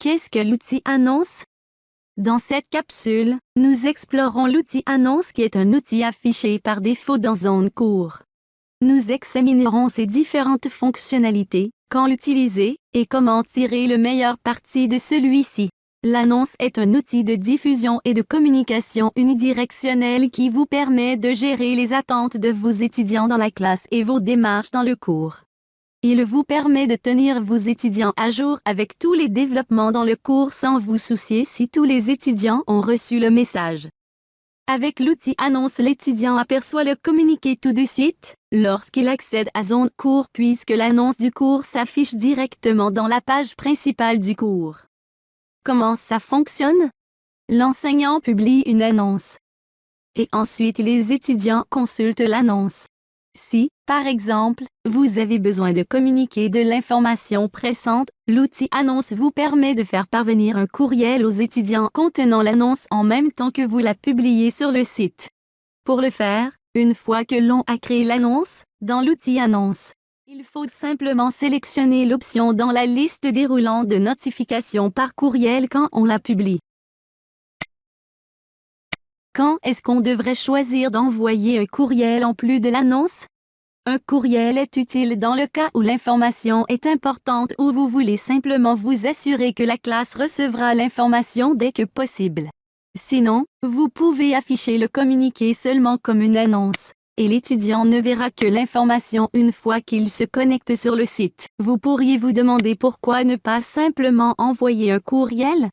Qu'est-ce que l'outil Annonce? Dans cette capsule, nous explorons l'outil Annonce qui est un outil affiché par défaut dans Zone Cours. Nous examinerons ses différentes fonctionnalités, quand l'utiliser, et comment tirer le meilleur parti de celui-ci. L'annonce est un outil de diffusion et de communication unidirectionnelle qui vous permet de gérer les attentes de vos étudiants dans la classe et vos démarches dans le cours. Il vous permet de tenir vos étudiants à jour avec tous les développements dans le cours sans vous soucier si tous les étudiants ont reçu le message. Avec l'outil Annonce, l'étudiant aperçoit le communiqué tout de suite, lorsqu'il accède à Zone Cours puisque l'annonce du cours s'affiche directement dans la page principale du cours. Comment ça fonctionne? L'enseignant publie une annonce. Et ensuite les étudiants consultent l'annonce. Si, par exemple, vous avez besoin de communiquer de l'information pressante, l'outil Annonce vous permet de faire parvenir un courriel aux étudiants contenant l'annonce en même temps que vous la publiez sur le site. Pour le faire, une fois que l'on a créé l'annonce, dans l'outil Annonce, il faut simplement sélectionner l'option dans la liste déroulante de notifications par courriel quand on la publie. Quand est-ce qu'on devrait choisir d'envoyer un courriel en plus de l'annonce? Un courriel est utile dans le cas où l'information est importante ou vous voulez simplement vous assurer que la classe recevra l'information dès que possible. Sinon, vous pouvez afficher le communiqué seulement comme une annonce, et l'étudiant ne verra que l'information une fois qu'il se connecte sur le site. Vous pourriez vous demander pourquoi ne pas simplement envoyer un courriel?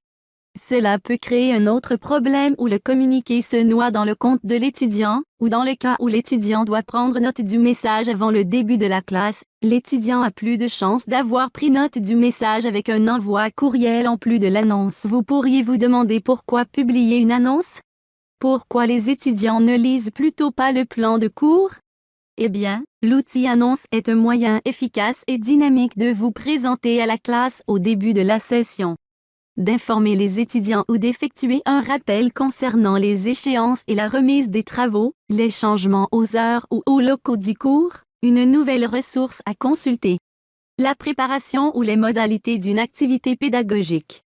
Cela peut créer un autre problème où le communiqué se noie dans le compte de l'étudiant, ou dans le cas où l'étudiant doit prendre note du message avant le début de la classe, l'étudiant a plus de chances d'avoir pris note du message avec un envoi courriel en plus de l'annonce. Vous pourriez vous demander pourquoi publier une annonce? Pourquoi les étudiants ne lisent plutôt pas le plan de cours? Eh bien, l'outil Annonce est un moyen efficace et dynamique de vous présenter à la classe au début de la session, d'informer les étudiants ou d'effectuer un rappel concernant les échéances et la remise des travaux, les changements aux heures ou aux locaux du cours, une nouvelle ressource à consulter, la préparation ou les modalités d'une activité pédagogique.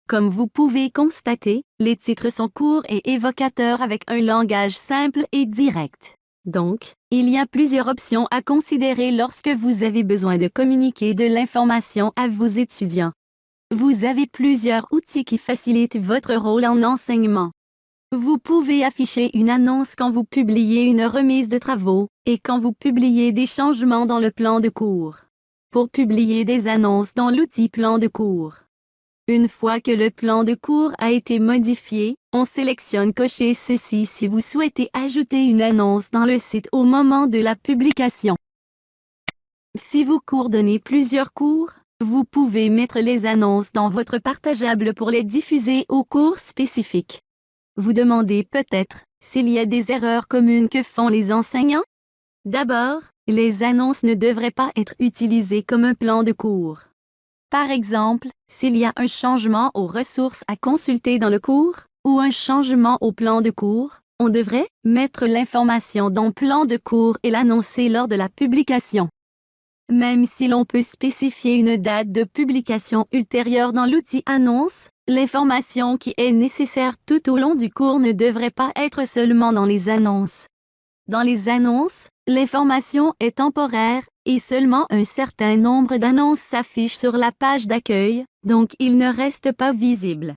Comme vous pouvez constater, les titres sont courts et évocateurs avec un langage simple et direct. Donc, il y a plusieurs options à considérer lorsque vous avez besoin de communiquer de l'information à vos étudiants. Vous avez plusieurs outils qui facilitent votre rôle en enseignement. Vous pouvez afficher une annonce quand vous publiez une remise de travaux, et quand vous publiez des changements dans le plan de cours. Pour publier des annonces dans l'outil plan de cours. Une fois que le plan de cours a été modifié, on sélectionne cocher ceci si vous souhaitez ajouter une annonce dans le site au moment de la publication. Si vous coordonnez plusieurs cours, vous pouvez mettre les annonces dans votre partageable pour les diffuser aux cours spécifiques. Vous demandez peut-être s'il y a des erreurs communes que font les enseignants? D'abord, les annonces ne devraient pas être utilisées comme un plan de cours. Par exemple, s'il y a un changement aux ressources à consulter dans le cours, ou un changement au plan de cours, on devrait mettre l'information dans le plan de cours et l'annoncer lors de la publication. Même si l'on peut spécifier une date de publication ultérieure dans l'outil Annonce, l'information qui est nécessaire tout au long du cours ne devrait pas être seulement dans les annonces. Dans les annonces, l'information est temporaire, et seulement un certain nombre d'annonces s'affichent sur la page d'accueil, donc il ne reste pas visible.